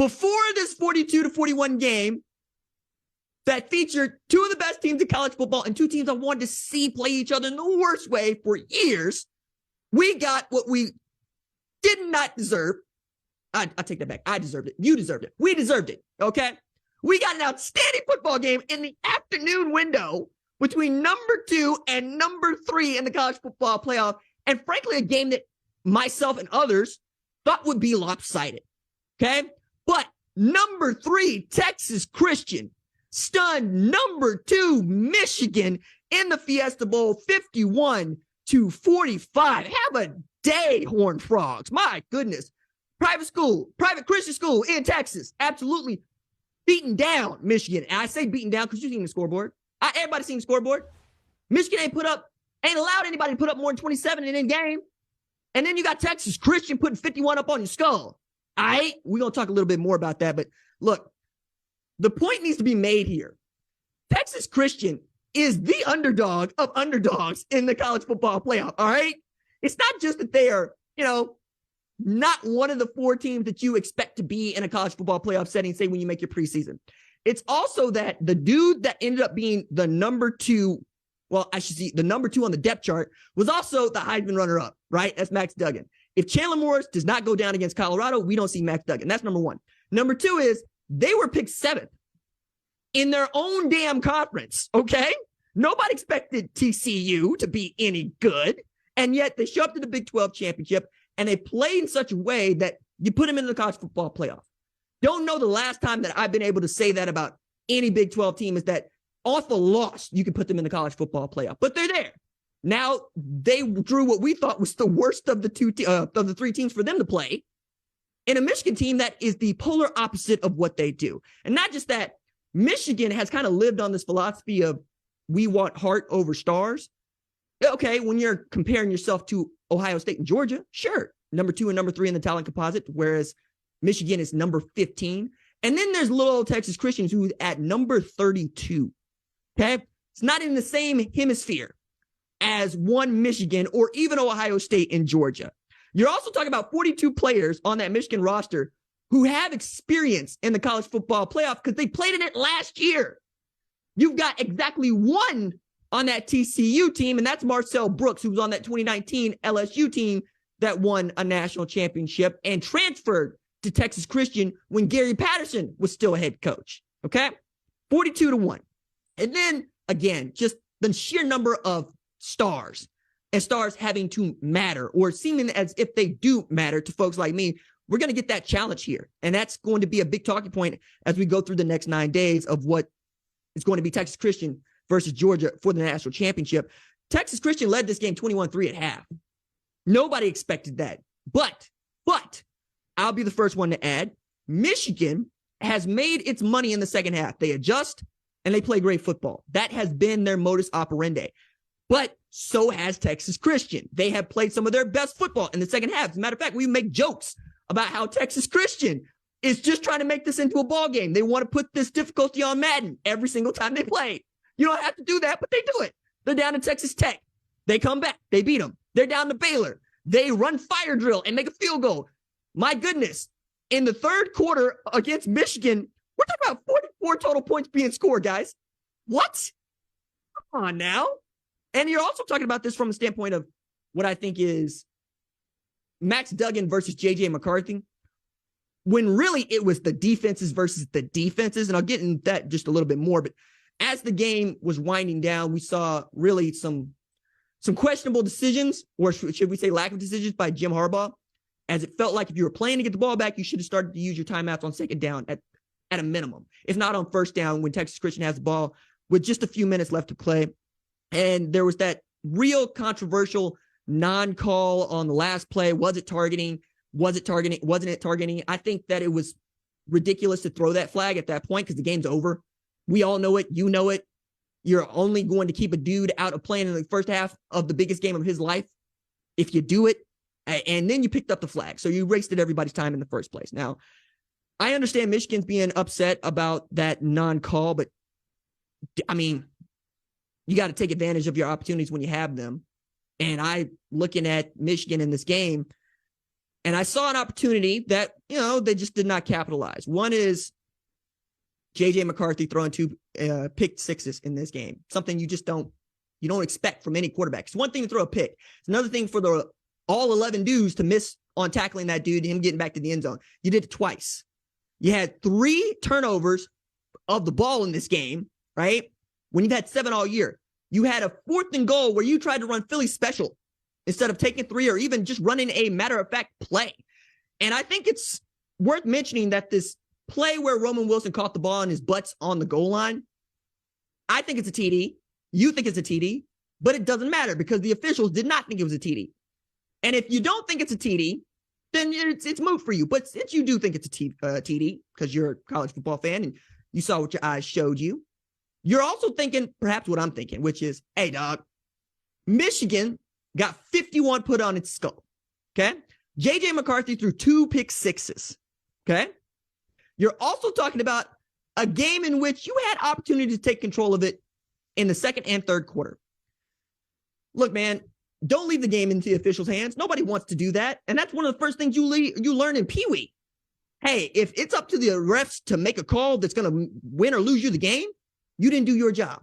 before this 42-41 game that featured two of the best teams in college football and two teams I wanted to see play each other in the worst way for years, we got what we did not deserve. I take that back. I deserved it. You deserved it. We deserved it. Okay. We got an outstanding football game in the afternoon window between number 2 and number 3 in the college football playoff. And frankly, a game that myself and others thought would be lopsided. Okay. But number 3, Texas Christian, stunned number 2, Michigan in the Fiesta Bowl, 51-45. Have a day, Horned Frogs. My goodness. Private Christian school in Texas, absolutely beaten down Michigan. And I say beaten down because you've seen the scoreboard. Everybody's seen the scoreboard. Michigan ain't allowed anybody to put up more than 27 in game. And then you got Texas Christian putting 51 up on your skull. All right, we're going to talk a little bit more about that. But look, the point needs to be made here. Texas Christian is the underdog of underdogs in the college football playoff. All right. It's not just that they are, not one of the 4 teams that you expect to be in a college football playoff setting, say when you make your preseason. It's also that the dude that ended up being the number 2, the number 2 on the depth chart was also the Heisman runner-up, right? That's Max Duggan. If Chandler Morris does not go down against Colorado, we don't see Max Duggan. That's number 1. Number 2 is they were picked 7th in their own damn conference, okay? Nobody expected TCU to be any good, and yet they show up to the Big 12 championship, and they play in such a way that you put them in the college football playoff. Don't know the last time that I've been able to say that about any Big 12 team is that off a loss, you can put them in the college football playoff, but they're there. Now they drew what we thought was the worst of the 3 teams for them to play in a Michigan team that is the polar opposite of what they do. And not just that, Michigan has kind of lived on this philosophy of we want heart over stars. Okay, when you're comparing yourself to Ohio State and Georgia, sure. Number 2 and number 3 in the talent composite, whereas Michigan is number 15. And then there's little old Texas Christians who's at number 32. Okay, it's not in the same hemisphere as one Michigan or even Ohio State and Georgia. You're also talking about 42 players on that Michigan roster who have experience in the college football playoff because they played in it last year. You've got exactly 1 on that TCU team, and that's Marcel Brooks, who was on that 2019 LSU team that won a national championship and transferred to Texas Christian when Gary Patterson was still a head coach. Okay, 42-1. And then again, just the sheer number of stars and stars having to matter or seeming as if they do matter to folks like me. We're going to get that challenge here. And that's going to be a big talking point as we go through the next 9 days of what is going to be Texas Christian versus Georgia for the national championship. Texas Christian led this game 21-3 at half. Nobody expected that. But I'll be the first one to add, Michigan has made its money in the second half. They adjust and they play great football. That has been their modus operandi. But so has Texas Christian. They have played some of their best football in the second half. As a matter of fact, we make jokes about how Texas Christian is just trying to make this into a ball game. They want to put this difficulty on Madden every single time they play. You don't have to do that, but they do it. They're down to Texas Tech. They come back. They beat them. They're down to Baylor. They run fire drill and make a field goal. My goodness. In the third quarter against Michigan, we're talking about 44 total points being scored, guys. What? Come on now. And you're also talking about this from the standpoint of what I think is Max Duggan versus J.J. McCarthy, when really it was the defenses versus the defenses. And I'll get into that just a little bit more. But as the game was winding down, we saw really some questionable decisions, or should we say lack of decisions by Jim Harbaugh, as it felt like if you were playing to get the ball back, you should have started to use your timeouts on second down at a minimum, if not on first down when Texas Christian has the ball with just a few minutes left to play. And there was that real controversial non-call on the last play. Was it targeting? Was it targeting? Wasn't it targeting? I think that it was ridiculous to throw that flag at that point because the game's over. We all know it. You know it. You're only going to keep a dude out of playing in the first half of the biggest game of his life if you do it. And then you picked up the flag. So you wasted everybody's time in the first place. Now, I understand Michigan's being upset about that non-call, but I mean, you got to take advantage of your opportunities when you have them. And looking at Michigan in this game, And I saw an opportunity that, they just did not capitalize. One is J.J. McCarthy throwing 2 pick sixes in this game, something you don't expect from any quarterback. It's one thing to throw a pick. It's another thing for the all 11 dudes to miss on tackling that dude, him getting back to the end zone. You did it twice. You had 3 turnovers of the ball in this game, right? When you've had 7 all year. You had a 4th and goal where you tried to run Philly special instead of taking 3 or even just running a matter-of-fact play. And I think it's worth mentioning that this play where Roman Wilson caught the ball and his butt's on the goal line, I think it's a TD. You think it's a TD, but it doesn't matter because the officials did not think it was a TD. And if you don't think it's a TD, then it's moot for you. But since you do think it's a TD, because you're a college football fan and you saw what your eyes showed you, you're also thinking perhaps what I'm thinking, which is, hey, dog, Michigan got 51 put on its skull, okay? J.J. McCarthy threw 2 pick sixes, okay? You're also talking about a game in which you had opportunity to take control of it in the second and third quarter. Look, man, don't leave the game into the officials' hands. Nobody wants to do that. And that's one of the first things you learn in Pee Wee. Hey, if it's up to the refs to make a call that's going to win or lose you the game, you didn't do your job.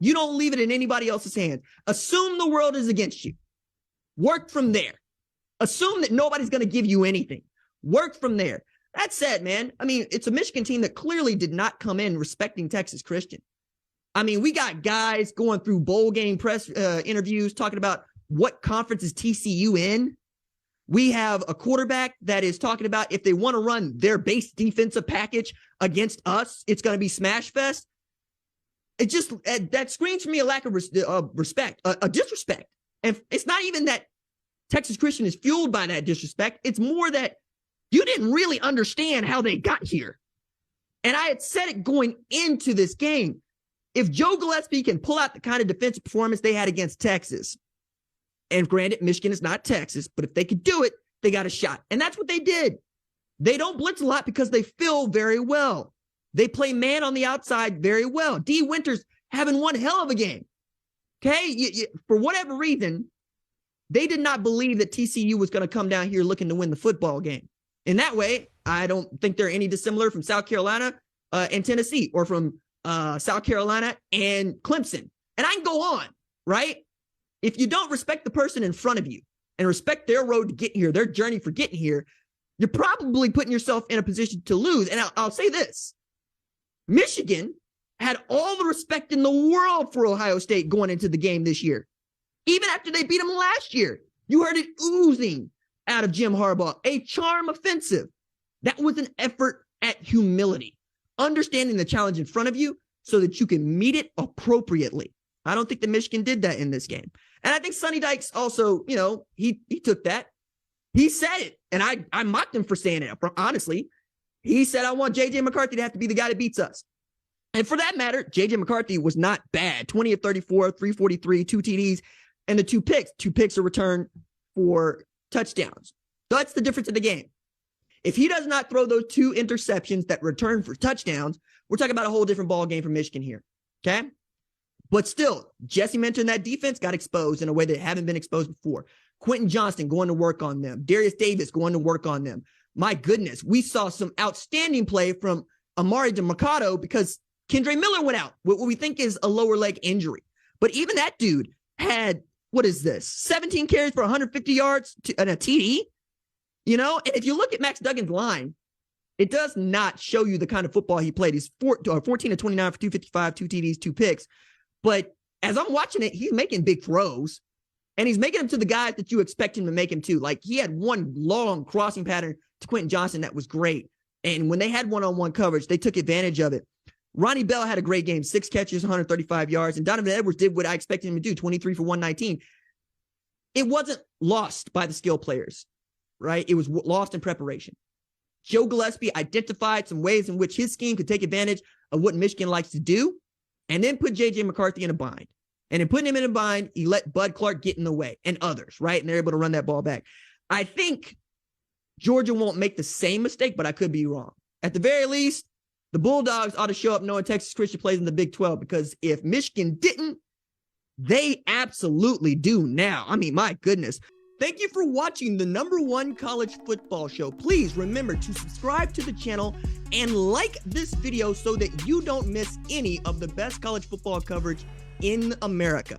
You don't leave it in anybody else's hands. Assume the world is against you. Work from there. Assume that nobody's going to give you anything. Work from there. That said, man, I mean, it's a Michigan team that clearly did not come in respecting Texas Christian. I mean, we got guys going through bowl game press interviews talking about what conference is TCU in. We have a quarterback that is talking about if they want to run their base defensive package against us, it's going to be smash fest. It just, that screams for me a lack of respect, a disrespect. And it's not even that Texas Christian is fueled by that disrespect. It's more that you didn't really understand how they got here. And I had said it going into this game. If Joe Gillespie can pull out the kind of defensive performance they had against Texas, and granted, Michigan is not Texas, but if they could do it, they got a shot. And that's what they did. They don't blitz a lot because they fill very well. They play man on the outside very well. D. Winters having one hell of a game. Okay? For whatever reason, they did not believe that TCU was going to come down here looking to win the football game. In that way, I don't think they're any dissimilar from South Carolina and Tennessee, or from South Carolina and Clemson. And I can go on, right? If you don't respect the person in front of you and respect their road to get here, their journey for getting here, you're probably putting yourself in a position to lose. And I'll say this. Michigan had all the respect in the world for Ohio State going into the game this year. Even after they beat them last year, you heard it oozing out of Jim Harbaugh, a charm offensive. That was an effort at humility, understanding the challenge in front of you so that you can meet it appropriately. I don't think that Michigan did that in this game. And I think Sonny Dykes also, he took that. He said it, and I mocked him for saying it, honestly. He said, I want J.J. McCarthy to have to be the guy that beats us. And for that matter, J.J. McCarthy was not bad. 20 of 34, 343, 2 TDs, and the 2 picks. 2 picks are returned for touchdowns. So that's the difference in the game. If he does not throw those 2 interceptions that return for touchdowns, we're talking about a whole different ball game for Michigan here. Okay? But still, Jesse mentioned that defense got exposed in a way that haven't been exposed before. Quentin Johnston going to work on them. Darius Davis going to work on them. My goodness, we saw some outstanding play from Amari DeMarcado because Kendre Miller went out with what we think is a lower leg injury. But even that dude had, 17 carries for 150 yards and a TD? And if you look at Max Duggan's line, it does not show you the kind of football he played. He's 14 to 29 for 255, 2 TDs, 2 picks. But as I'm watching it, he's making big throws, and he's making them to the guys that you expect him to make him to. Like, he had one long crossing pattern to Quentin Johnston that was great. And when they had one-on-one coverage, they took advantage of it. Ronnie Bell had a great game, 6 catches, 135 yards. And Donovan Edwards did what I expected him to do, 23 for 119. It wasn't lost by the skill players, right? It was lost in preparation. Joe Gillespie identified some ways in which his scheme could take advantage of what Michigan likes to do, and then put J.J. McCarthy in a bind. And in putting him in a bind, he let Bud Clark get in the way and others, right? And they're able to run that ball back. I think Georgia won't make the same mistake, but I could be wrong. At the very least, the Bulldogs ought to show up knowing Texas Christian plays in the Big 12, because if Michigan didn't, they absolutely do now. I mean, my goodness. Thank you for watching the #1 college football show. Please remember to subscribe to the channel and like this video so that you don't miss any of the best college football coverage in America.